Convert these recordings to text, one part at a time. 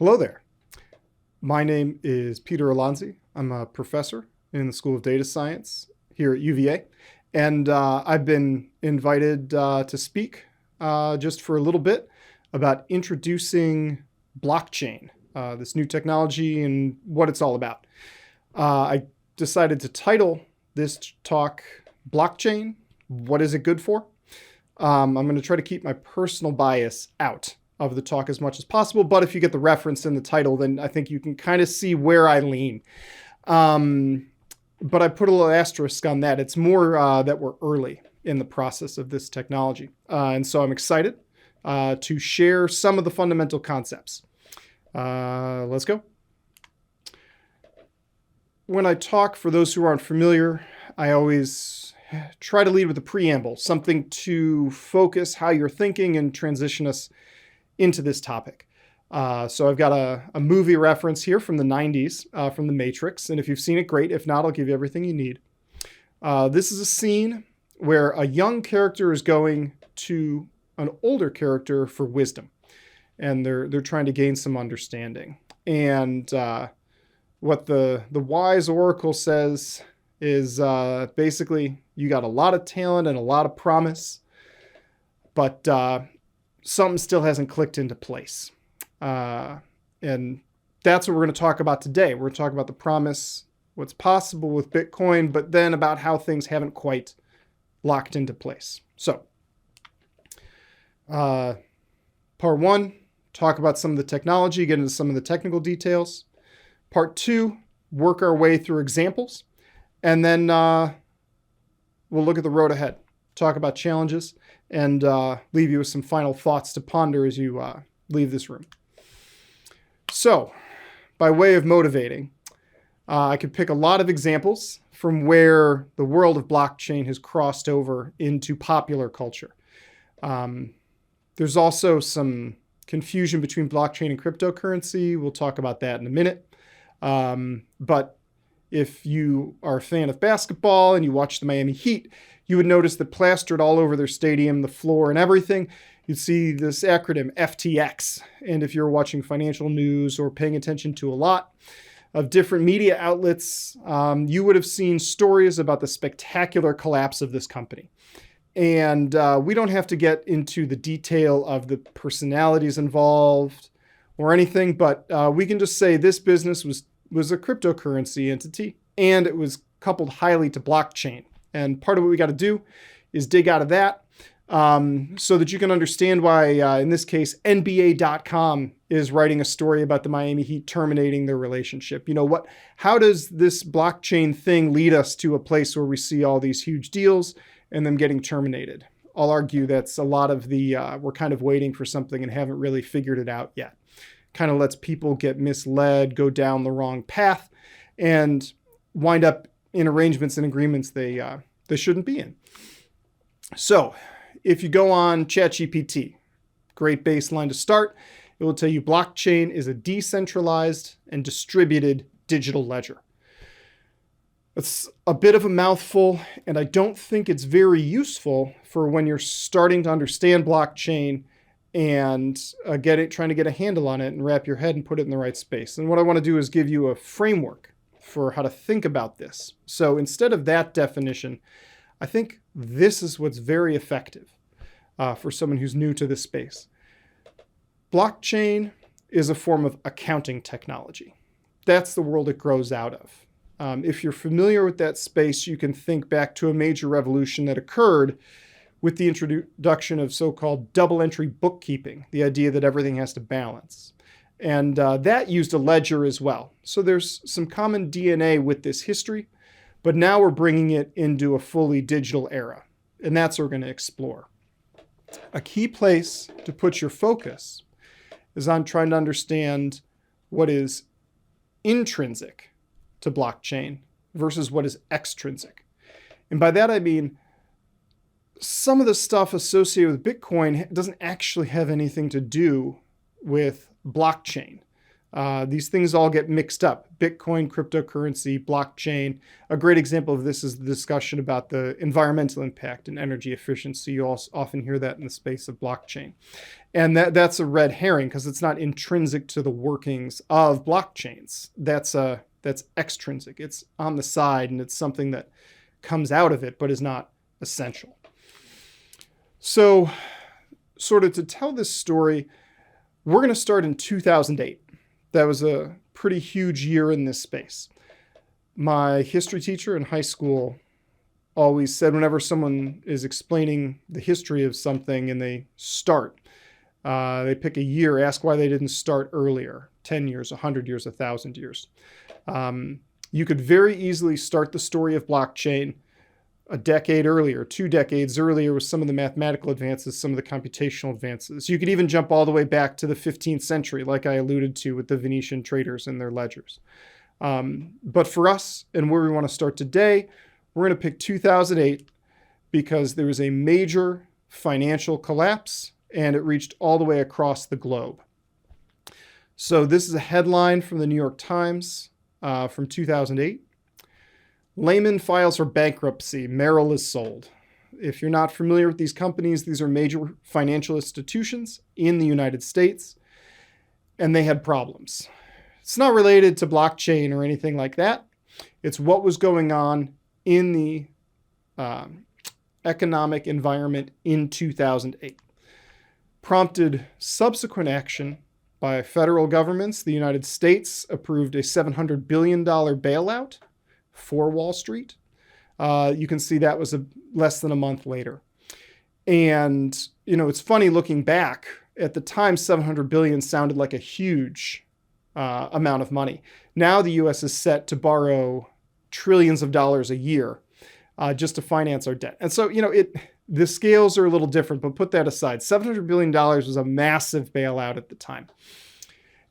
Hello there. My name is Peter Alonzi. I'm a professor in the School of Data Science here at UVA, and I've been invited to speak just for a little bit about introducing blockchain, this new technology and what it's all about. I decided to title this talk Blockchain, What is it good for? I'm going to try to keep my personal bias out of the talk as much as possible, but if you get the reference in the title, then I think you can kind of see where I lean. But I put a little asterisk on that. It's more that we're early in the process of this technology. And so I'm excited to share some of the fundamental concepts. Let's go. When I talk, for those who aren't familiar, I always try to lead with a preamble, something to focus how you're thinking and transition us into this topic. So I've got a movie reference here from the 90s, from The Matrix. And if you've seen it, great. If not, I'll give you everything you need. This is a scene where a young character is going to an older character for wisdom. And they're trying to gain some understanding. And what the wise oracle says is basically, you got a lot of talent and a lot of promise, but something still hasn't clicked into place. And that's what we're going to talk about today. We're going to talk about the promise, what's possible with Bitcoin, but then about how things haven't quite locked into place. So, part one, talk about some of the technology, get into some of the technical details. Part two, work our way through examples. And then we'll look at the road ahead, talk about challenges, and leave you with some final thoughts to ponder as you leave this room. So, by way of motivating, I could pick a lot of examples from where the world of blockchain has crossed over into popular culture. There's also some confusion between blockchain and cryptocurrency. We'll talk about that in a minute. But if you are a fan of basketball and you watch the Miami Heat, you would notice that plastered all over their stadium, the floor and everything, you'd see this acronym FTX. And if you're watching financial news or paying attention to a lot of different media outlets, you would have seen stories about the spectacular collapse of this company. And we don't have to get into the detail of the personalities involved or anything, but we can just say this business was a cryptocurrency entity, and it was coupled highly to blockchain. And part of what we got to do is dig out of that so that you can understand why, in this case, NBA.com is writing a story about the Miami Heat terminating their relationship. You know, how does this blockchain thing lead us to a place where we see all these huge deals and them getting terminated? I'll argue that's a lot of the, we're kind of waiting for something and haven't really figured it out yet. Kind of lets people get misled, go down the wrong path, and wind up in arrangements and agreements they shouldn't be in. So if you go on ChatGPT, great baseline to start, it will tell you blockchain is a decentralized and distributed digital ledger. It's a bit of a mouthful, and I don't think it's very useful for when you're starting to understand blockchain and trying to get a handle on it and wrap your head and put it in the right space. And what I want to do is give you a framework for how to think about this. So instead of that definition, I think this is what's very effective for someone who's new to this space. Blockchain is a form of accounting technology. That's the world it grows out of. If you're familiar with that space, you can think back to a major revolution that occurred with the introduction of so-called double-entry bookkeeping, the idea that everything has to balance. And that used a ledger as well. So there's some common DNA with this history, but now we're bringing it into a fully digital era. And that's what we're going to explore. A key place to put your focus is on trying to understand what is intrinsic to blockchain versus what is extrinsic. And by that I mean, some of the stuff associated with Bitcoin doesn't actually have anything to do with blockchain. These things all get mixed up. Bitcoin, cryptocurrency, blockchain. A great example of this is the discussion about the environmental impact and energy efficiency. You also often hear that in the space of blockchain. And that's a red herring because it's not intrinsic to the workings of blockchains. That's extrinsic. It's on the side, and it's something that comes out of it but is not essential. So, sort of to tell this story, we're going to start in 2008. That was a pretty huge year in this space. My history teacher in high school always said whenever someone is explaining the history of something and they pick a year, ask why they didn't start earlier, 10 years, 100 years, 1,000 years. You could very easily start the story of blockchain a decade earlier, 2 decades earlier with some of the mathematical advances, some of the computational advances. You could even jump all the way back to the 15th century, like I alluded to with the Venetian traders and their ledgers. But for us and where we want to start today, we're going to pick 2008 because there was a major financial collapse and it reached all the way across the globe. So this is a headline from the New York Times from 2008. Lehman files for bankruptcy. Merrill is sold. If you're not familiar with these companies, these are major financial institutions in the United States, and they had problems. It's not related to blockchain or anything like that. It's what was going on in the economic environment in 2008. Prompted subsequent action by federal governments. The United States approved a $700 billion bailout for Wall Street. You can see that was less than a month later. And, it's funny looking back. At the time, $700 billion sounded like a huge amount of money. Now the U.S. is set to borrow trillions of dollars a year just to finance our debt. And so, the scales are a little different, but put that aside. $700 billion was a massive bailout at the time.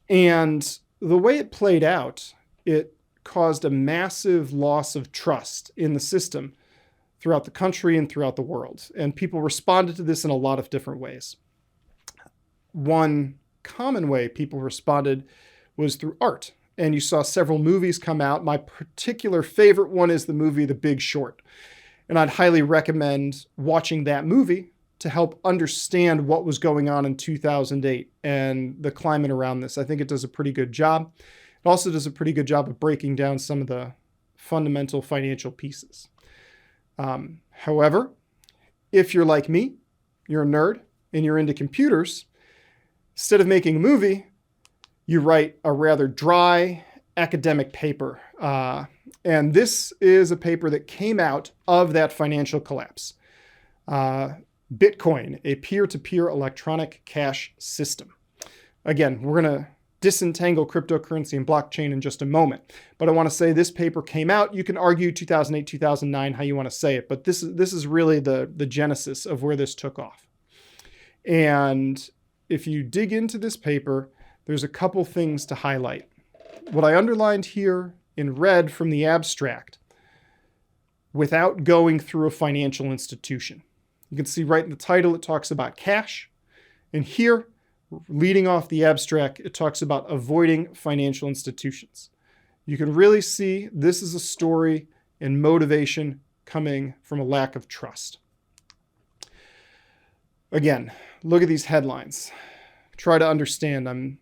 And the way it played out, it caused a massive loss of trust in the system throughout the country and throughout the world. And people responded to this in a lot of different ways. One common way people responded was through art. And you saw several movies come out. My particular favorite one is the movie The Big Short. And I'd highly recommend watching that movie to help understand what was going on in 2008 and the climate around this. I think it does a pretty good job. It also does a pretty good job of breaking down some of the fundamental financial pieces. However, if you're like me, you're a nerd, and you're into computers, instead of making a movie, you write a rather dry academic paper. And this is a paper that came out of that financial collapse. Bitcoin, a peer-to-peer electronic cash system. Again, we're going to disentangle cryptocurrency and blockchain in just a moment. But I want to say this paper came out. You can argue 2008, 2009, how you want to say it. But this is really the genesis of where this took off. And if you dig into this paper, there's a couple things to highlight. What I underlined here in red from the abstract, without going through a financial institution. You can see right in the title, it talks about cash. And here, leading off the abstract, it talks about avoiding financial institutions. You can really see this is a story and motivation coming from a lack of trust. Again, look at these headlines. Try to understand. I'm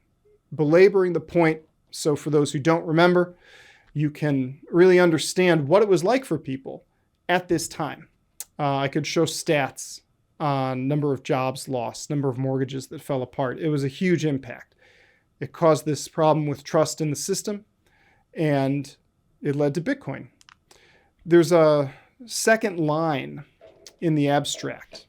belaboring the point, so for those who don't remember, you can really understand what it was like for people at this time. I could show stats on number of jobs lost, number of mortgages that fell apart. It was a huge impact. It caused this problem with trust in the system, and it led to Bitcoin. There's a second line in the abstract,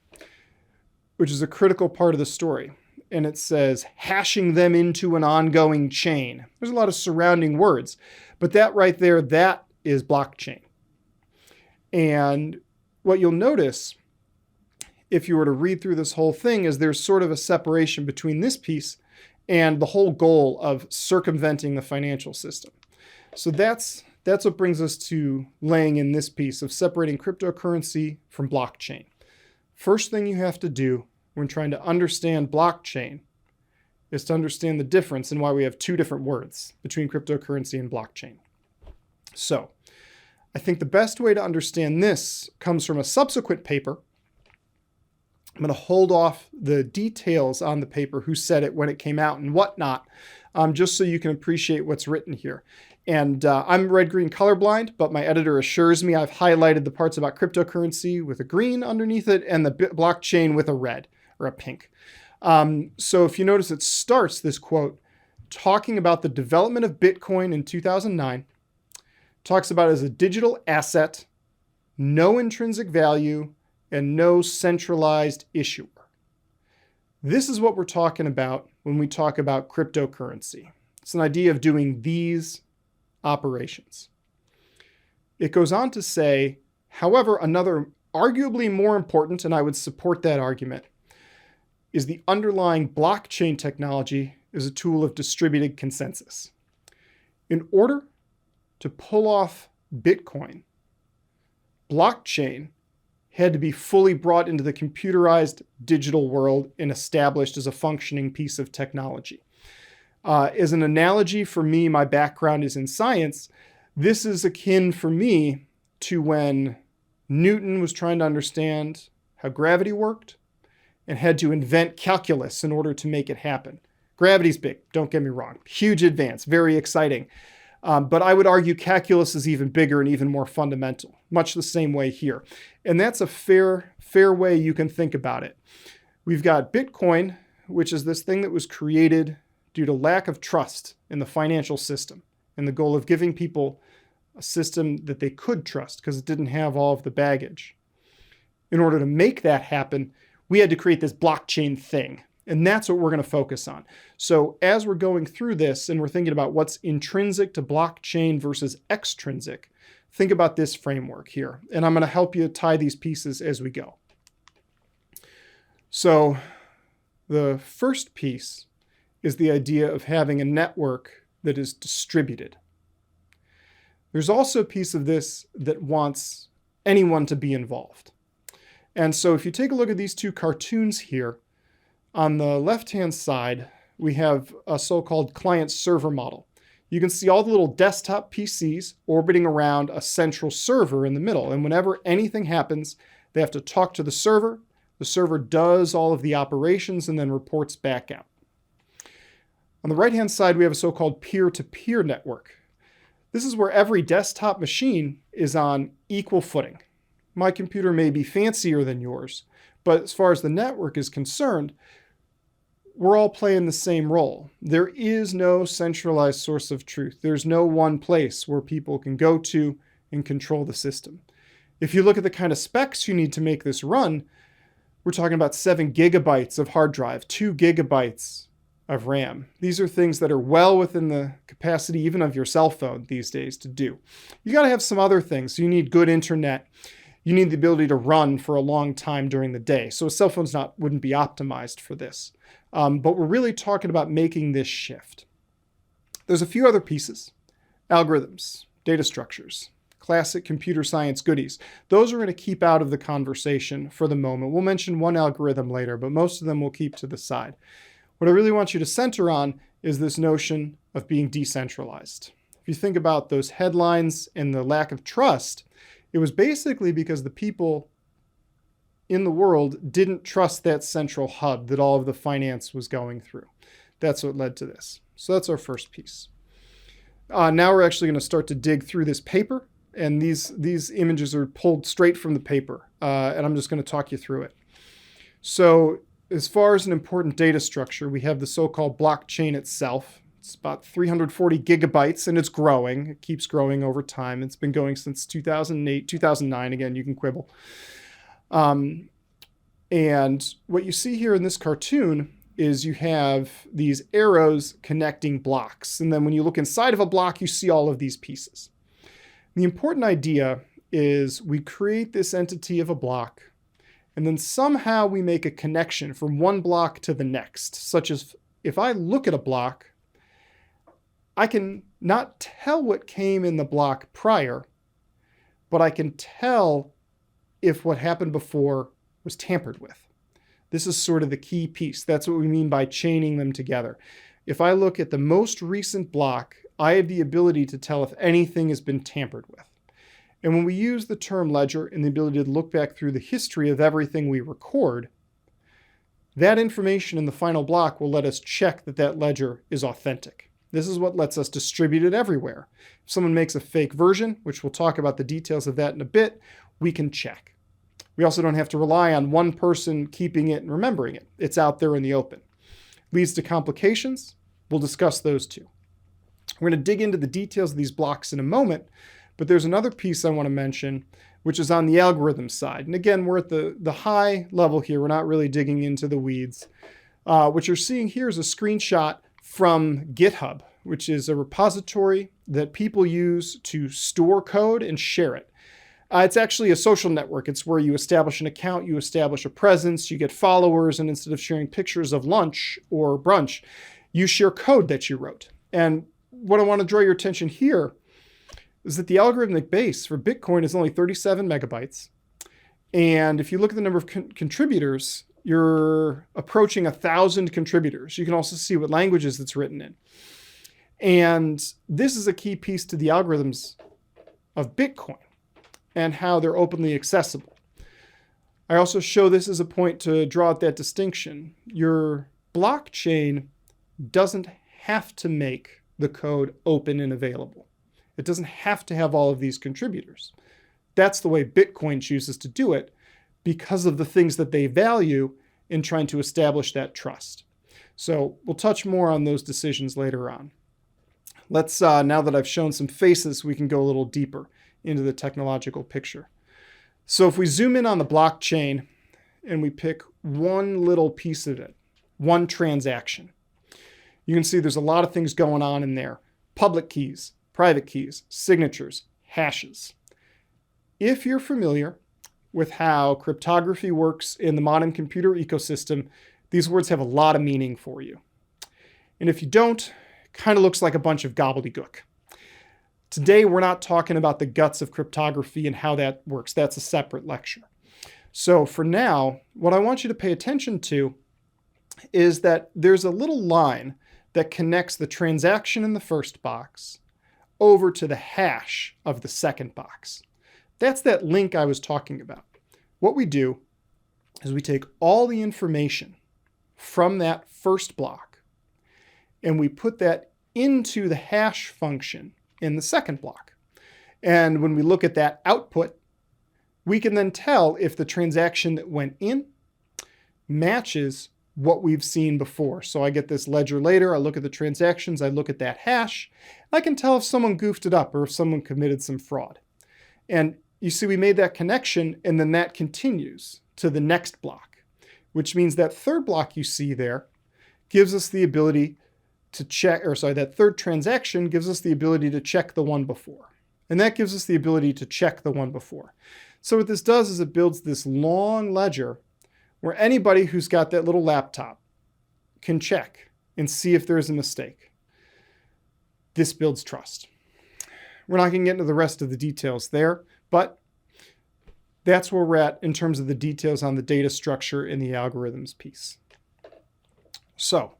which is a critical part of the story. And it says, hashing them into an ongoing chain. There's a lot of surrounding words, but that right there, that is blockchain. And what you'll notice, if you were to read through this whole thing, is there's sort of a separation between this piece and the whole goal of circumventing the financial system. So that's what brings us to laying in this piece of separating cryptocurrency from blockchain. First thing you have to do when trying to understand blockchain is to understand the difference and why we have two different words between cryptocurrency and blockchain. So I think the best way to understand this comes from a subsequent paper. I'm going to hold off the details on the paper, who said it, when it came out, and whatnot, just so you can appreciate what's written here. And I'm red-green colorblind, but my editor assures me I've highlighted the parts about cryptocurrency with a green underneath it and the blockchain with a red or a pink. So if you notice, it starts, this quote, talking about the development of Bitcoin in 2009, talks about it as a digital asset, no intrinsic value, and no centralized issuer. This is what we're talking about when we talk about cryptocurrency. It's an idea of doing these operations. It goes on to say, however, another arguably more important, and I would support that argument, is the underlying blockchain technology is a tool of distributed consensus. In order to pull off Bitcoin, blockchain had to be fully brought into the computerized digital world and established as a functioning piece of technology. As an analogy for me, my background is in science. This is akin for me to when Newton was trying to understand how gravity worked and had to invent calculus in order to make it happen. Gravity's big, don't get me wrong. Huge advance, very exciting. But I would argue calculus is even bigger and even more fundamental, much the same way here. And that's a fair way you can think about it. We've got Bitcoin, which is this thing that was created due to lack of trust in the financial system and the goal of giving people a system that they could trust because it didn't have all of the baggage. In order to make that happen, we had to create this blockchain thing. And that's what we're going to focus on. So as we're going through this and we're thinking about what's intrinsic to blockchain versus extrinsic, think about this framework here. And I'm going to help you tie these pieces as we go. So the first piece is the idea of having a network that is distributed. There's also a piece of this that wants anyone to be involved. And so if you take a look at these two cartoons here, on the left-hand side, we have a so-called client-server model. You can see all the little desktop PCs orbiting around a central server in the middle. And whenever anything happens, they have to talk to the server. The server does all of the operations and then reports back out. On the right-hand side, we have a so-called peer-to-peer network. This is where every desktop machine is on equal footing. My computer may be fancier than yours, but as far as the network is concerned, we're all playing the same role. There is no centralized source of truth. There's no one place where people can go to and control the system. If you look at the kind of specs you need to make this run, we're talking about 7 gigabytes of hard drive, 2 gigabytes of RAM. These are things that are well within the capacity even of your cell phone these days to do. You got to have some other things. So you need good internet. You need the ability to run for a long time during the day. So a cell phone's wouldn't be optimized for this. But we're really talking about making this shift. There's a few other pieces. Algorithms, data structures, classic computer science goodies. Those are going to keep out of the conversation for the moment. We'll mention one algorithm later, but most of them we'll keep to the side. What I really want you to center on is this notion of being decentralized. If you think about those headlines and the lack of trust, it was basically because the people in the world didn't trust that central hub that all of the finance was going through. That's what led to this. So that's our first piece. Now we're actually going to start to dig through this paper, and these images are pulled straight from the paper, and I'm just going to talk you through it. So as far as an important data structure, we have the so-called blockchain itself. It's about 340 gigabytes, and it's growing. It keeps growing over time. It's been going since 2008, 2009. Again, you can quibble. And what you see here in this cartoon is you have these arrows connecting blocks. And then when you look inside of a block, you see all of these pieces. The important idea is we create this entity of a block, and then somehow we make a connection from one block to the next, such as if I look at a block, I can not tell what came in the block prior, but I can tell if what happened before was tampered with. This is sort of the key piece. That's what we mean by chaining them together. If I look at the most recent block, I have the ability to tell if anything has been tampered with. And when we use the term ledger and the ability to look back through the history of everything we record, that information in the final block will let us check that that ledger is authentic. This is what lets us distribute it everywhere. If someone makes a fake version, which we'll talk about the details of that in a bit, we can check. We also don't have to rely on one person keeping it and remembering it. It's out there in the open. Leads to complications. We'll discuss those too. We're going to dig into the details of these blocks in a moment, but there's another piece I want to mention, which is on the algorithm side. And again, we're at the high level here. We're not really digging into the weeds. What you're seeing here is a screenshot from GitHub, which is a repository that people use to store code and share it. It's actually a social network. It's where you establish an account, you establish a presence, you get followers, and instead of sharing pictures of lunch or brunch, you share code that you wrote. And what I want to draw your attention here is that the algorithmic base for Bitcoin is only 37 megabytes. And if you look at the number of contributors, you're approaching 1,000 contributors. You can also see what languages it's written in. And this is a key piece to the algorithms of Bitcoin and how they're openly accessible. I also show this as a point to draw out that distinction. Your blockchain doesn't have to make the code open and available. It doesn't have to have all of these contributors. That's the way Bitcoin chooses to do it because of the things that they value in trying to establish that trust. So we'll touch more on those decisions later on. Let's, now that I've shown some faces, we can go a little deeper into the technological picture. So if we zoom in on the blockchain and we pick one little piece of it, one transaction, you can see there's a lot of things going on in there. Public keys, private keys, signatures, hashes. If you're familiar with how cryptography works in the modern computer ecosystem, these words have a lot of meaning for you. And if you don't, it kind of looks like a bunch of gobbledygook. Today, we're not talking about the guts of cryptography and how that works. That's a separate lecture. So for now, what I want you to pay attention to is that there's a little line that connects the transaction in the first box over to the hash of the second box. That's that link I was talking about. What we do is we take all the information from that first block and we put that into the hash function in the second block. And when we look at that output, we can then tell if the transaction that went in matches what we've seen before. So I get this ledger later, I look at the transactions, I look at that hash, I can tell if someone goofed it up or if someone committed some fraud. And you see we made that connection and then that continues to the next block, which means that third block you see there gives us the ability to check, that third transaction gives us the ability to check the one before. And that gives us the ability to check the one before. So what this does is it builds this long ledger where anybody who's got that little laptop can check and see if there's a mistake. This builds trust. We're not going to get into the rest of the details there, but that's where we're at in terms of the details on the data structure in the algorithms piece. So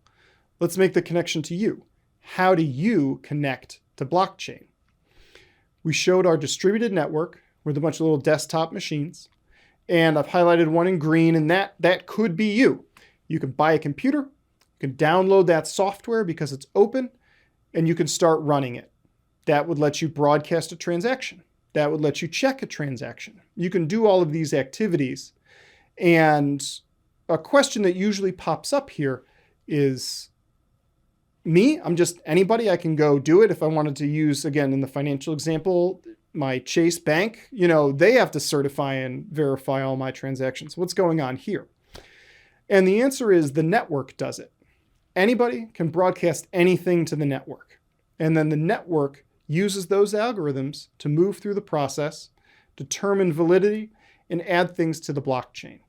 let's make the connection to you. How do you connect to blockchain? We showed our distributed network with a bunch of little desktop machines, and I've highlighted one in green, and that could be you. You can buy a computer, you can download that software because it's open, and you can start running it. That would let you broadcast a transaction. That would let you check a transaction. You can do all of these activities. And a question that usually pops up here is, me, I'm just anybody, I can go do it. If I wanted to use, again, in the financial example, my Chase Bank, they have to certify and verify all my transactions. What's going on here? And the answer is the network does it. Anybody can broadcast anything to the network. And then the network uses those algorithms to move through the process, determine validity, and add things to the blockchain.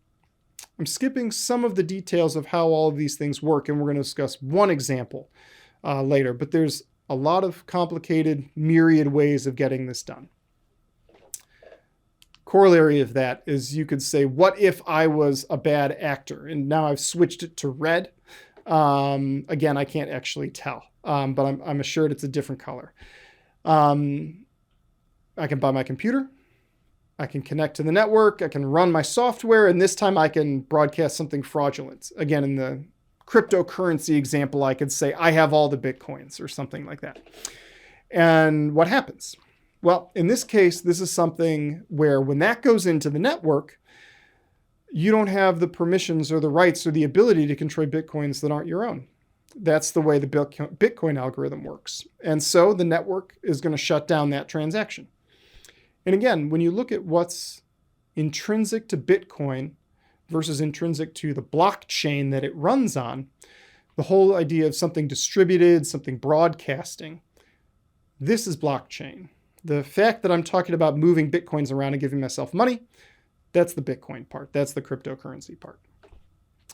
I'm skipping some of the details of how all of these things work, and we're going to discuss one example later, but there's a lot of complicated myriad ways of getting this done. corollary of that is you could say, what if I was a bad actor? And now I've switched it to red. Again, I can't actually tell, but I'm assured it's a different color. I can buy my computer. I can connect to the network. I can run my software. And this time I can broadcast something fraudulent. Again, in the cryptocurrency example, I could say, I have all the Bitcoins or something like that. And what happens? Well, in this case, this is something where when that goes into the network, you don't have the permissions or the rights or the ability to control Bitcoins that aren't your own. That's the way the Bitcoin algorithm works. And so the network is going to shut down that transaction. And again, when you look at what's intrinsic to Bitcoin versus intrinsic to the blockchain that it runs on, the whole idea of something distributed, something broadcasting, this is blockchain. The fact that I'm talking about moving Bitcoins around and giving myself money, that's the Bitcoin part. That's the cryptocurrency part.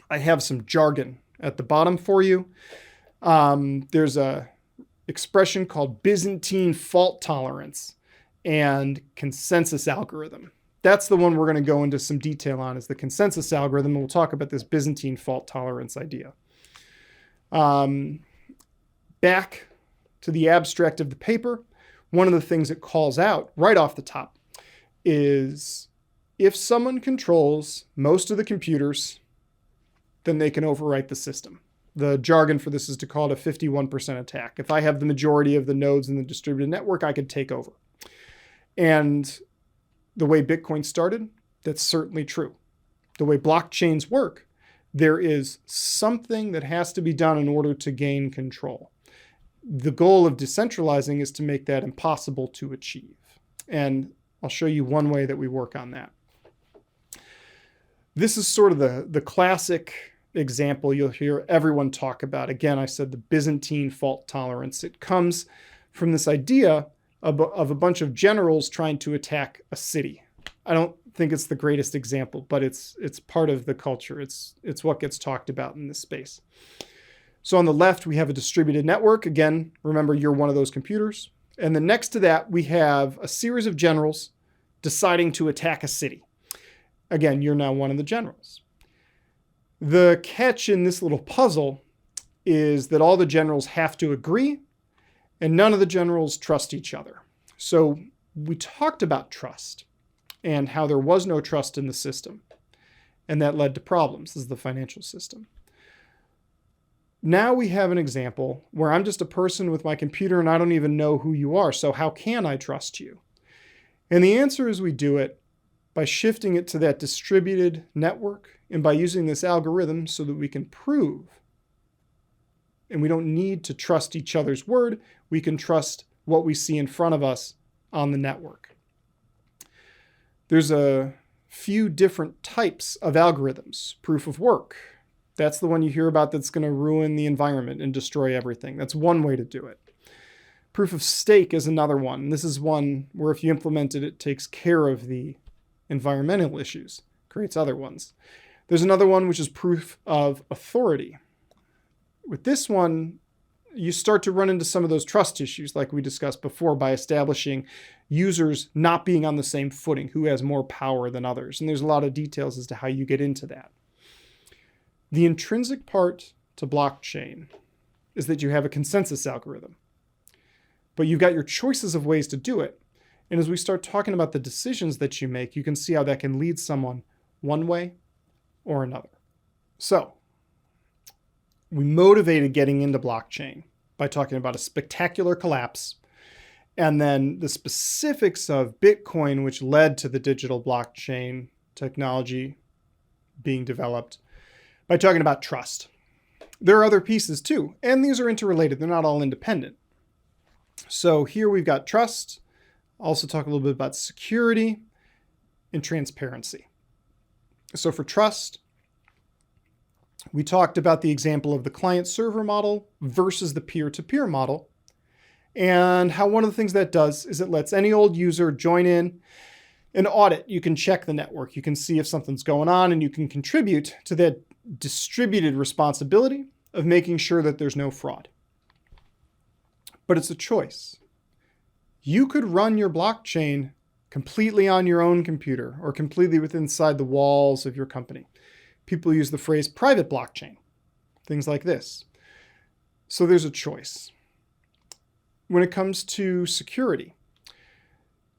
I have some jargon at the bottom for you. There's a expression called Byzantine fault tolerance and consensus algorithm. That's the one we're going to go into some detail on, is the consensus algorithm. And we'll talk about this Byzantine fault tolerance idea. Back to the abstract of the paper, one of the things it calls out right off the top is if someone controls most of the computers, then they can overwrite the system. The jargon for this is to call it a 51% attack. If I have the majority of the nodes in the distributed network, I could take over. And the way Bitcoin started, that's certainly true. The way blockchains work, there is something that has to be done in order to gain control. The goal of decentralizing is to make that impossible to achieve. And I'll show you one way that we work on that. This is sort of the classic example you'll hear everyone talk about. Again, I said the Byzantine fault tolerance. It comes from this idea of a bunch of generals trying to attack a city. I don't think it's the greatest example, but it's part of the culture. It's what gets talked about in this space. So on the left, we have a distributed network. Again, remember, you're one of those computers. And then next to that, we have a series of generals deciding to attack a city. Again, you're now one of the generals. The catch in this little puzzle is that all the generals have to agree, and none of the generals trust each other. So we talked about trust and how there was no trust in the system, and that led to problems. This is the financial system. Now we have an example where I'm just a person with my computer and I don't even know who you are. So how can I trust you? And the answer is we do it by shifting it to that distributed network and by using this algorithm so that we can prove. And we don't need to trust each other's word. We can trust what we see in front of us on the network. There's a few different types of algorithms. Proof of work. That's the one you hear about that's going to ruin the environment and destroy everything. That's one way to do it. Proof of stake is another one. This is one where if you implement it, it takes care of the environmental issues, creates other ones. There's another one which is proof of authority. With this one, you start to run into some of those trust issues like we discussed before by establishing users not being on the same footing, who has more power than others. And there's a lot of details as to how you get into that. The intrinsic part to blockchain is that you have a consensus algorithm, but you've got your choices of ways to do it. And as we start talking about the decisions that you make, you can see how that can lead someone one way or another. So we motivated getting into blockchain by talking about a spectacular collapse and then the specifics of Bitcoin, which led to the digital blockchain technology being developed, by talking about trust. There are other pieces too, and these are interrelated. They're not all independent. So here we've got trust. Also talk a little bit about security and transparency. So for trust, we talked about the example of the client-server model versus the peer-to-peer model, and how one of the things that does is it lets any old user join in an audit. You can check the network. You can see if something's going on, and you can contribute to that distributed responsibility of making sure that there's no fraud. But it's a choice. You could run your blockchain completely on your own computer or completely within inside the walls of your company. People use the phrase private blockchain, things like this. So there's a choice. When it comes to security,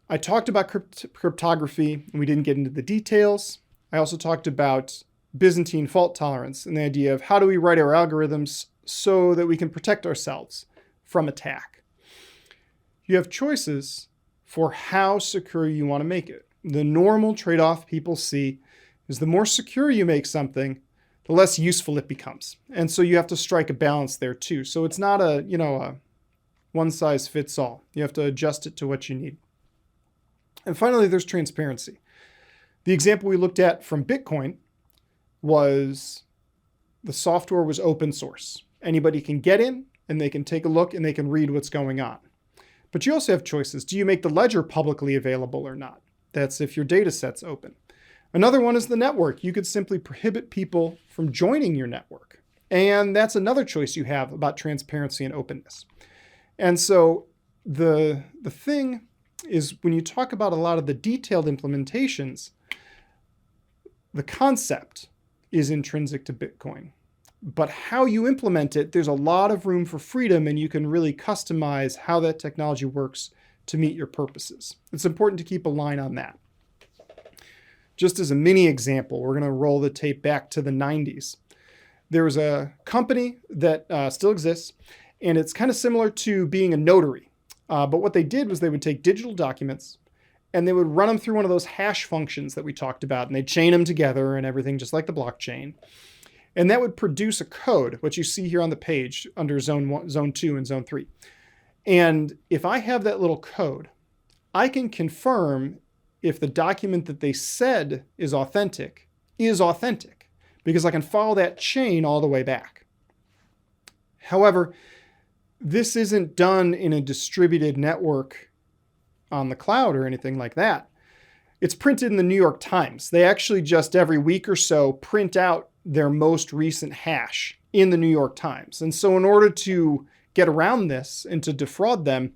I talked about cryptography and we didn't get into the details. I also talked about Byzantine fault tolerance and the idea of how do we write our algorithms so that we can protect ourselves from attack. You have choices for how secure you want to make it. The normal trade-off people see is the more secure you make something, the less useful it becomes. And so you have to strike a balance there too. So it's not a one size fits all. You have to adjust it to what you need. And finally, there's transparency. The example we looked at from Bitcoin was the software was open source. Anybody can get in and they can take a look and they can read what's going on. But you also have choices. Do you make the ledger publicly available or not? That's if your data set's open. Another one is the network. You could simply prohibit people from joining your network. And that's another choice you have about transparency and openness. And so the thing is when you talk about a lot of the detailed implementations, the concept is intrinsic to Bitcoin. But how you implement it, there's a lot of room for freedom and you can really customize how that technology works to meet your purposes. It's important to keep a line on that. Just as a mini example, we're going to roll the tape back to the 90s. There was a company that still exists, and it's kind of similar to being a notary. But what they did was they would take digital documents and they would run them through one of those hash functions that we talked about, and they'd chain them together and everything just like the blockchain. And that would produce a code, which you see here on the page under zone 1, zone 2, and zone 3. And if I have that little code, I can confirm if the document that they said is authentic because I can follow that chain all the way back. However, this isn't done in a distributed network on the cloud or anything like that. It's printed in the New York Times. They actually just every week or so print out their most recent hash in the New York Times. And so in order to get around this and to defraud them,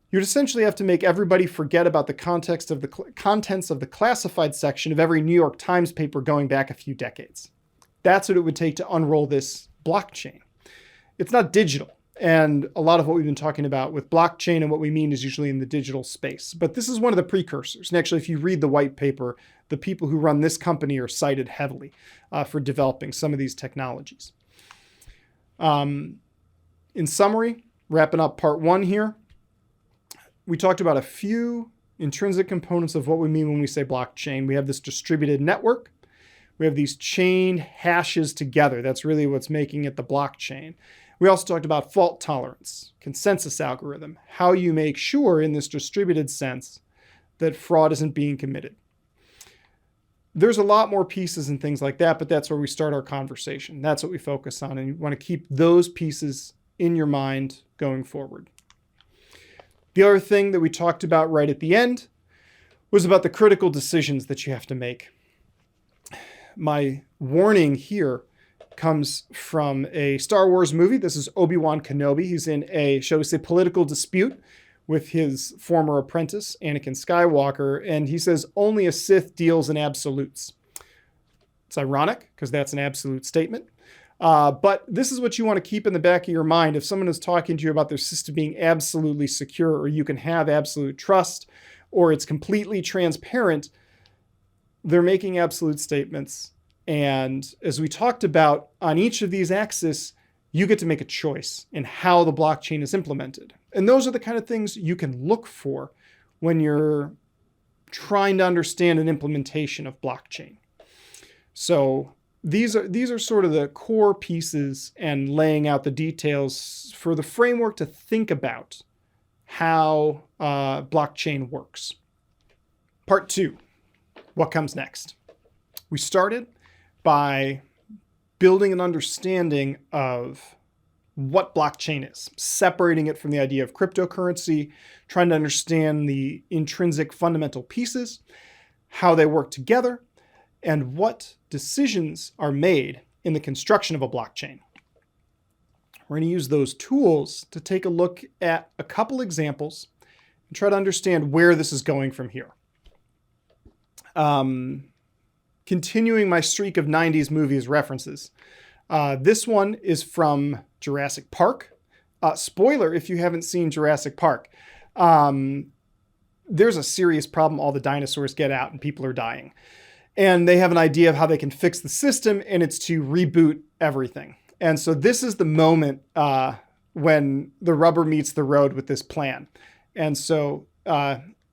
you'd essentially have to make everybody forget about the contents of the classified section of every New York Times paper going back a few decades. That's what it would take to unroll this blockchain. It's not digital. And a lot of what we've been talking about with blockchain and what we mean is usually in the digital space. But this is one of the precursors. And actually, if you read the white paper, the people who run this company are cited heavily for developing some of these technologies. In summary, wrapping up part 1 here, we talked about a few intrinsic components of what we mean when we say blockchain. We have this distributed network. We have these chained hashes together. That's really what's making it the blockchain. We also talked about fault tolerance, consensus algorithm, how you make sure in this distributed sense that fraud isn't being committed. There's a lot more pieces and things like that, but that's where we start our conversation. That's what we focus on, and you want to keep those pieces in your mind going forward. The other thing that we talked about right at the end was about the critical decisions that you have to make. My warning here comes from a Star Wars movie. This is Obi-Wan Kenobi. He's in a, shall we say, political dispute with his former apprentice, Anakin Skywalker, and he says, only a Sith deals in absolutes. It's ironic, because that's an absolute statement. But this is what you want to keep in the back of your mind. If someone is talking to you about their system being absolutely secure, or you can have absolute trust, or it's completely transparent, they're making absolute statements. And as we talked about, on each of these axes, you get to make a choice in how the blockchain is implemented. And those are the kind of things you can look for when you're trying to understand an implementation of blockchain. So these are sort of the core pieces and laying out the details for the framework to think about how blockchain works. Part 2, what comes next? We started by building an understanding of what blockchain is, separating it from the idea of cryptocurrency, trying to understand the intrinsic fundamental pieces, how they work together, and what decisions are made in the construction of a blockchain. We're going to use those tools to take a look at a couple examples and try to understand where this is going from here. Continuing my streak of 90s movies references. This one is from Jurassic Park. Spoiler if you haven't seen Jurassic Park. There's a serious problem. All the dinosaurs get out and people are dying. And they have an idea of how they can fix the system, and it's to reboot everything. And so this is the moment when the rubber meets the road with this plan. And so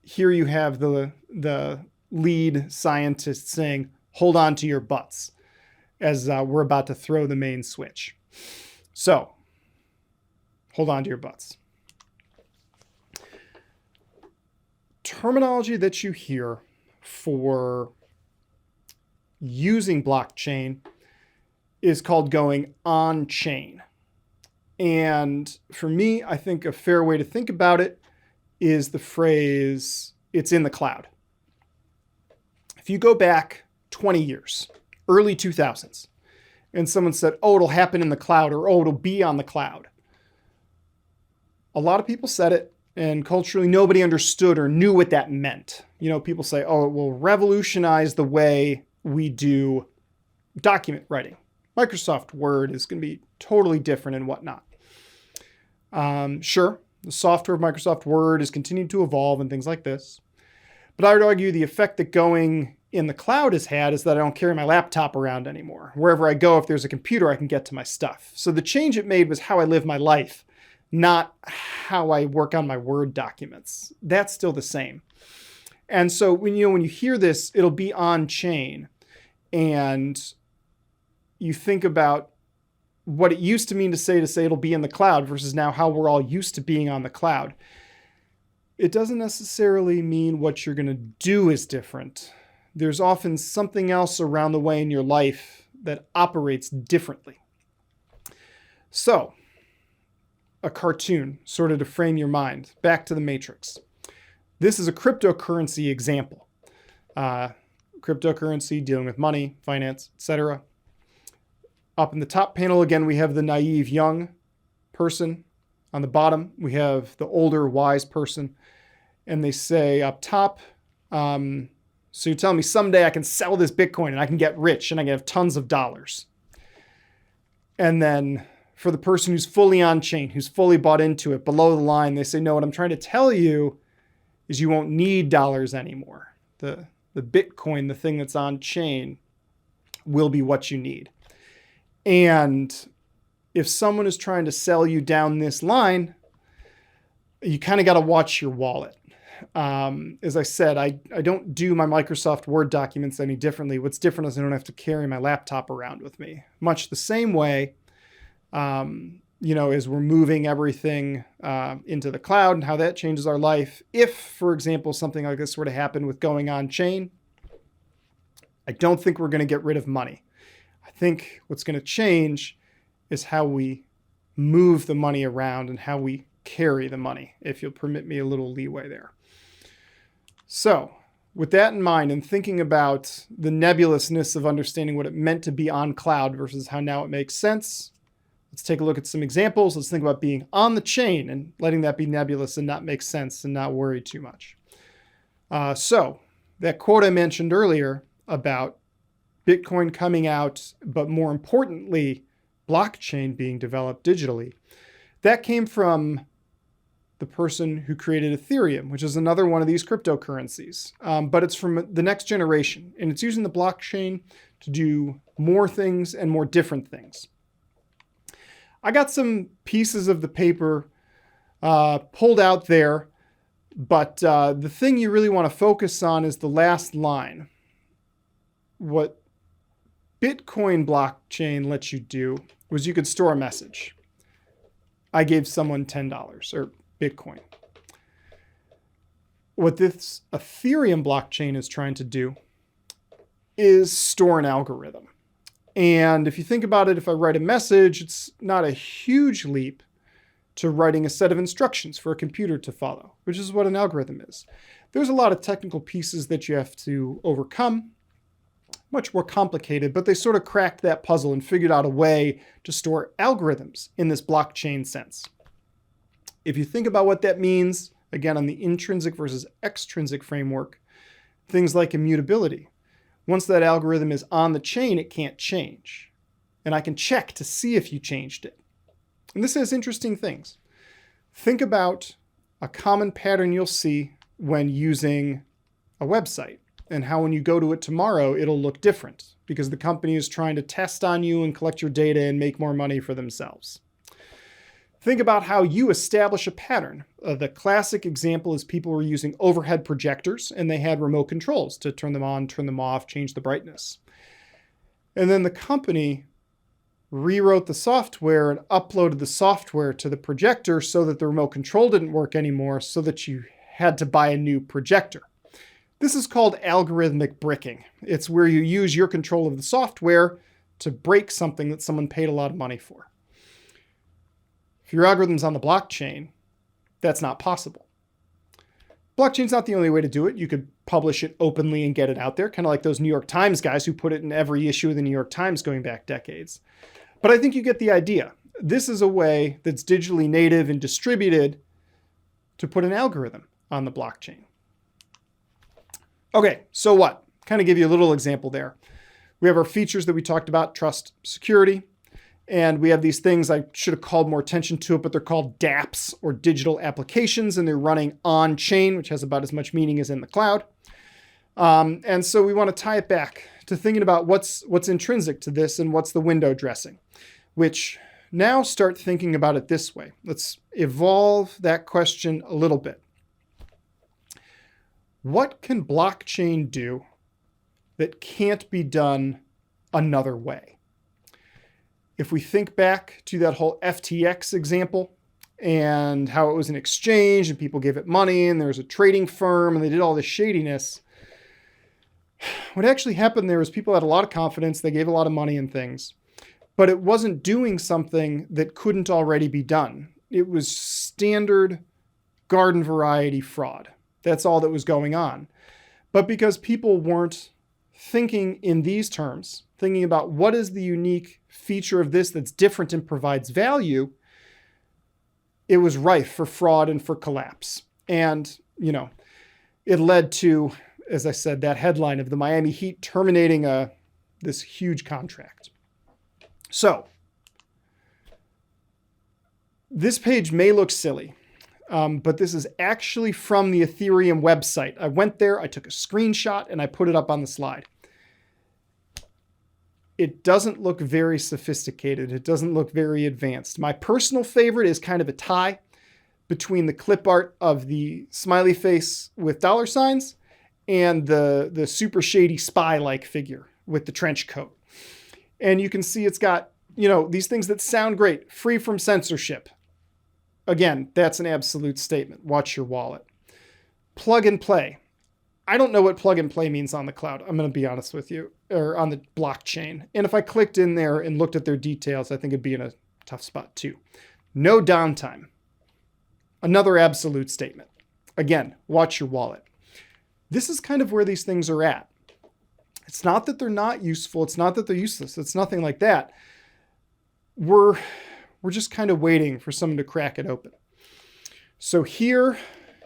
here you have the lead scientist saying, "Hold on to your butts," as we're about to throw the main switch. So hold on to your butts. Terminology that you hear for using blockchain is called going on chain. And for me, I think a fair way to think about it is the phrase, "it's in the cloud." If you go back 20 years, early 2000s, and someone said, "Oh, it'll happen in the cloud," or "Oh, it'll be on the cloud," a lot of people said it, and culturally nobody understood or knew what that meant. People say, "Oh, it will revolutionize the way we do document writing. Microsoft Word is going to be totally different and whatnot." Sure, the software of Microsoft Word is continuing to evolve and things like this. But I would argue the effect that going in the cloud has had is that I don't carry my laptop around anymore. Wherever I go, if there's a computer, I can get to my stuff. So the change it made was how I live my life, not how I work on my Word documents. That's still the same. And so when you hear this, it'll be on chain, and you think about what it used to mean to say it'll be in the cloud versus now how we're all used to being on the cloud. It doesn't necessarily mean what you're going to do is different. There's often something else around the way in your life that operates differently. So, a cartoon, sort of to frame your mind, back to the Matrix. This is a cryptocurrency example. Cryptocurrency, dealing with money, finance, etc. Up in the top panel, again, we have the naive young person. On the bottom, we have the older wise person. And they say up top, so you're telling me someday I can sell this Bitcoin and I can get rich and I can have tons of dollars. And then for the person who's fully on chain, who's fully bought into it, below the line, they say, "No, what I'm trying to tell you is you won't need dollars anymore. The Bitcoin, the thing that's on chain, will be what you need." And if someone is trying to sell you down this line, you kind of got to watch your wallet. As I said, I don't do my Microsoft Word documents any differently. What's different is I don't have to carry my laptop around with me. Much the same way, as we're moving everything into the cloud and how that changes our life. If, for example, something like this were to happen with going on chain, I don't think we're going to get rid of money. I think what's going to change is how we move the money around and how we carry the money, if you'll permit me a little leeway there. So, with that in mind, and thinking about the nebulousness of understanding what it meant to be on cloud versus how now it makes sense, let's take a look at some examples. Let's think about being on the chain and letting that be nebulous and not make sense and not worry too much. So, that quote I mentioned earlier about Bitcoin coming out, but more importantly, blockchain being developed digitally, that came from the person who created Ethereum, which is another one of these cryptocurrencies. But it's from the next generation, and it's using the blockchain to do more things and more different things. I got some pieces of the paper pulled out there, but the thing you really want to focus on is the last line. What Bitcoin blockchain lets you do was you could store a message. I gave someone $10 or Bitcoin. What this Ethereum blockchain is trying to do is store an algorithm. And if you think about it, if I write a message, it's not a huge leap to writing a set of instructions for a computer to follow, which is what an algorithm is. There's a lot of technical pieces that you have to overcome, much more complicated, but they sort of cracked that puzzle and figured out a way to store algorithms in this blockchain sense. If you think about what that means Again, on the intrinsic versus extrinsic framework, things like immutability. Once that algorithm is on the chain, it can't change. And I can check to see if you changed it. And this has interesting things. Think about a common pattern you'll see when using a website and how when you go to it tomorrow, it'll look different because the company is trying to test on you and collect your data and make more money for themselves. Think about how you establish a pattern. The classic example is people were using overhead projectors and they had remote controls to turn them on, turn them off, change the brightness. And then the company rewrote the software and uploaded the software to the projector so that the remote control didn't work anymore, so that you had to buy a new projector. This is called algorithmic bricking. It's where you use your control of the software to break something that someone paid a lot of money for. If your algorithm's on the blockchain, that's not possible. Blockchain's not the only way to do it. You could publish it openly and get it out there, kind of like those New York Times guys who put it in every issue of the New York Times going back decades. But I think you get the idea. This is a way that's digitally native and distributed to put an algorithm on the blockchain. Okay, so what? Kind of give you a little example there. We have our features that we talked about, trust, security, and we have these things I should have called more attention to it, but they're called dApps or digital applications, and they're running on chain, which has about as much meaning as in the cloud. And so we want to tie it back to thinking about what's intrinsic to this and what's the window dressing, which now start thinking about it this way. Let's evolve that question a little bit. What can blockchain do that can't be done another way? If we think back to that whole FTX example and how it was an exchange and people gave it money and there was a trading firm and they did all this shadiness, what actually happened there was people had a lot of confidence, they gave a lot of money and things, but it wasn't doing something that couldn't already be done. It was standard garden variety fraud. That's all that was going on. But because people weren't thinking in these terms, thinking about what is the unique feature of this that's different and provides value, it was rife for fraud and for collapse. And, it led to, as I said, that headline of the Miami Heat terminating this huge contract. So, this page may look silly, but this is actually from the Ethereum website. I went there, I took a screenshot, and I put it up on the slide. It doesn't look very sophisticated. It doesn't look very advanced. My personal favorite is kind of a tie between the clip art of the smiley face with dollar signs and the super shady spy-like figure with the trench coat. And you can see it's got, these things that sound great, free from censorship. Again, that's an absolute statement. Watch your wallet. Plug and play. I don't know what plug and play means on the cloud. I'm going to be honest with you, or on the blockchain. And if I clicked in there and looked at their details, I think it'd be in a tough spot too. No downtime. Another absolute statement. Again, watch your wallet. This is kind of where these things are at. It's not that they're not useful. It's not that they're useless. It's nothing like that. We're just kind of waiting for someone to crack it open. So here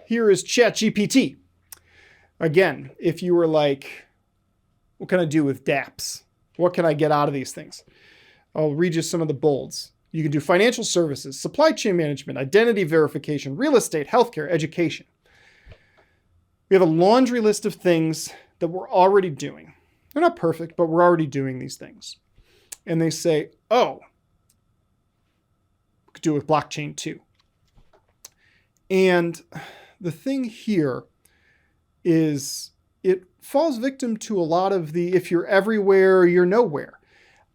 is ChatGPT. Again, if you were like, what can I do with dApps? What can I get out of these things? I'll read you some of the bolds. You can do financial services, supply chain management, identity verification, real estate, healthcare, education. We have a laundry list of things that we're already doing. They're not perfect, but we're already doing these things. And they say, we could do it with blockchain too. And the thing here is it falls victim to a lot of the if you're everywhere, you're nowhere.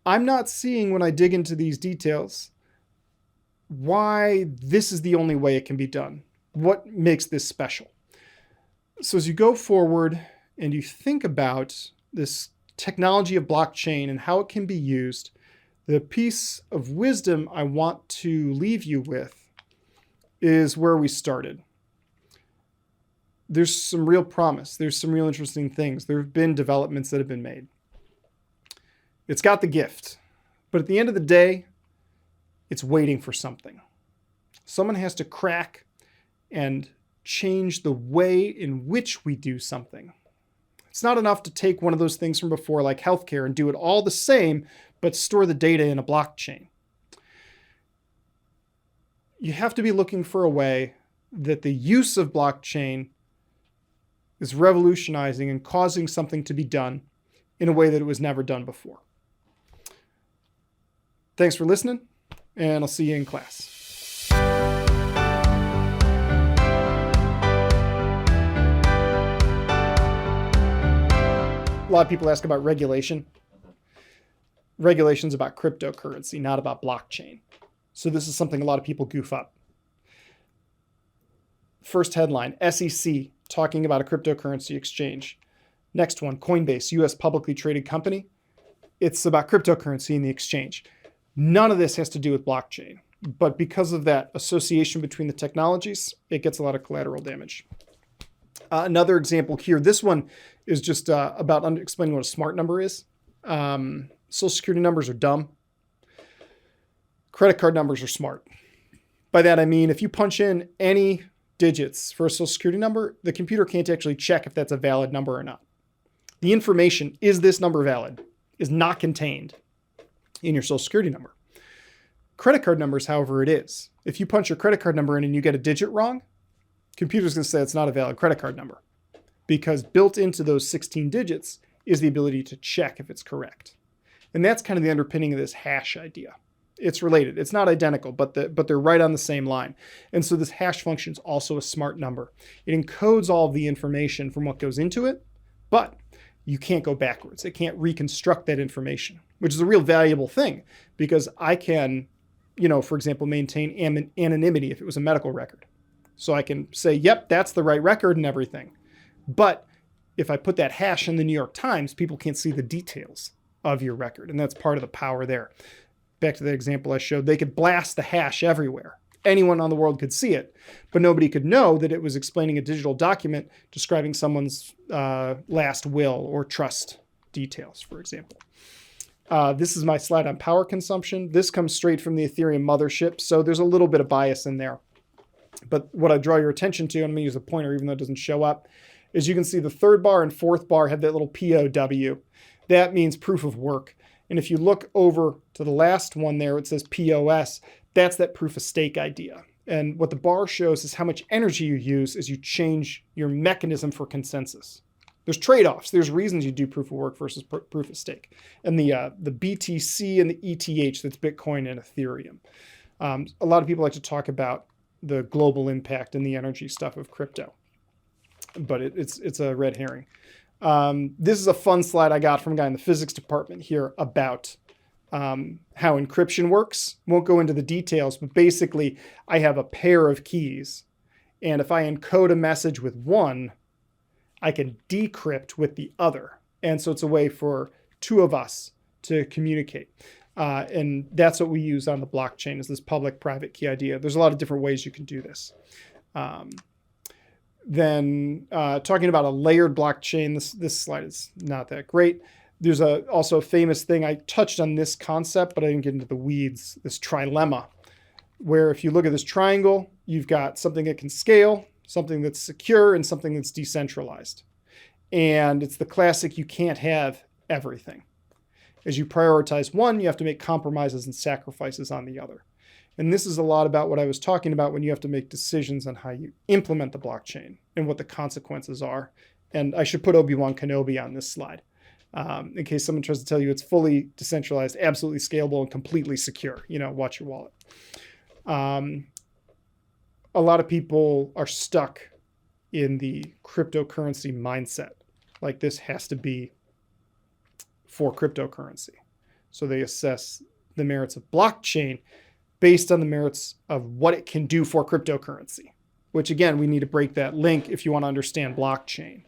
I'm not seeing when I dig into these details why this is the only way it can be done. What makes this special? So as you go forward and you think about this technology of blockchain and how it can be used, the piece of wisdom I want to leave you with is where we started. There's some real promise. There's some real interesting things. There have been developments that have been made. It's got the gift. But at the end of the day, it's waiting for something. Someone has to crack and change the way in which we do something. It's not enough to take one of those things from before, like healthcare, and do it all the same, but store the data in a blockchain. You have to be looking for a way that the use of blockchain is revolutionizing and causing something to be done in a way that it was never done before. Thanks for listening, and I'll see you in class. A lot of people ask about regulation. Regulation's about cryptocurrency, not about blockchain. So this is something a lot of people goof up. First headline, SEC talking about a cryptocurrency exchange. Next one, Coinbase, US publicly traded company. It's about cryptocurrency in the exchange. None of this has to do with blockchain, but because of that association between the technologies, it gets a lot of collateral damage. Another example here, this one is just about explaining what a smart number is. Social security numbers are dumb. Credit card numbers are smart. By that I mean, if you punch in any digits for a social security number, the computer can't actually check if that's a valid number or not. The information, is this number valid, is not contained in your social security number. Credit card numbers, however, it is. If you punch your credit card number in and you get a digit wrong, computer's going to say it's not a valid credit card number, because built into those 16 digits is the ability to check if it's correct. And that's kind of the underpinning of this hash idea. It's related. It's not identical, but they're right on the same line. And so this hash function is also a smart number. It encodes all of the information from what goes into it, but you can't go backwards. It can't reconstruct that information, which is a real valuable thing, because I can, for example, maintain anonymity if it was a medical record. So I can say, yep, that's the right record and everything. But if I put that hash in the New York Times, people can't see the details of your record. And that's part of the power there. Back to the example I showed, they could blast the hash everywhere. Anyone on the world could see it, but nobody could know that it was explaining a digital document describing someone's last will or trust details, for example. This is my slide on power consumption. This comes straight from the Ethereum mothership, so there's a little bit of bias in there. But what I draw your attention to, and I'm going to use a pointer even though it doesn't show up, is you can see the third bar and fourth bar have that little POW. That means proof of work. And if you look over to the last one there, it says POS. That's that proof of stake idea. And what the bar shows is how much energy you use as you change your mechanism for consensus. There's trade-offs. There's reasons you do proof of work versus proof of stake. And the BTC and the ETH, that's Bitcoin and Ethereum. A lot of people like to talk about the global impact and the energy stuff of crypto, but it's a red herring. This is a fun slide I got from a guy in the physics department here about how encryption works. Won't go into the details, but basically I have a pair of keys, and if I encode a message with one, I can decrypt with the other. And so it's a way for two of us to communicate. And that's what we use on the blockchain, is this public-private key idea. There's a lot of different ways you can do this. Then talking about a layered blockchain, this slide is not that great. There's also a famous thing. I touched on this concept, but I didn't get into the weeds, this trilemma, where if you look at this triangle, you've got something that can scale, something that's secure, and something that's decentralized. And it's the classic, you can't have everything. As you prioritize one, you have to make compromises and sacrifices on the other. And this is a lot about what I was talking about when you have to make decisions on how you implement the blockchain and what the consequences are. And I should put Obi-Wan Kenobi on this slide in case someone tries to tell you it's fully decentralized, absolutely scalable, and completely secure. Watch your wallet. A lot of people are stuck in the cryptocurrency mindset. Like, this has to be for cryptocurrency. So they assess the merits of blockchain based on the merits of what it can do for cryptocurrency, which again, we need to break that link if you want to understand blockchain.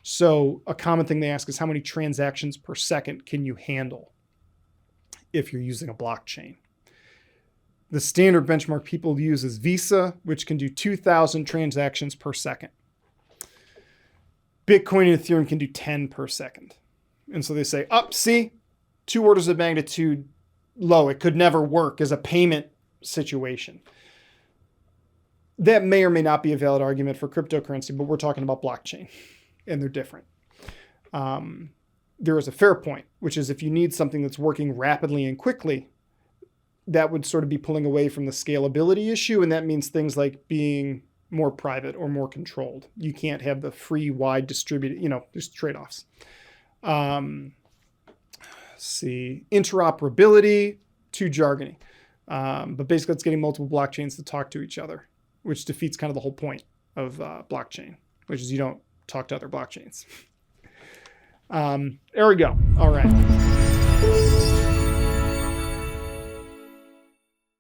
So a common thing they ask is, how many transactions per second can you handle if you're using a blockchain? The standard benchmark people use is Visa, which can do 2,000 transactions per second. Bitcoin and Ethereum can do 10 per second. And so they say, see, 2 orders of magnitude low. It could never work as a payment situation. that may or may not be a valid argument for cryptocurrency, but we're talking about blockchain, and they're different. There is a fair point, which is if you need something that's working rapidly and quickly, that would sort of be pulling away from the scalability issue, and that means things like being more private or more controlled. You can't have the free, wide distributed, there's trade-offs. Let's see, interoperability, too jargony. But basically it's getting multiple blockchains to talk to each other, which defeats kind of the whole point of blockchain, which is you don't talk to other blockchains. There we go. All right.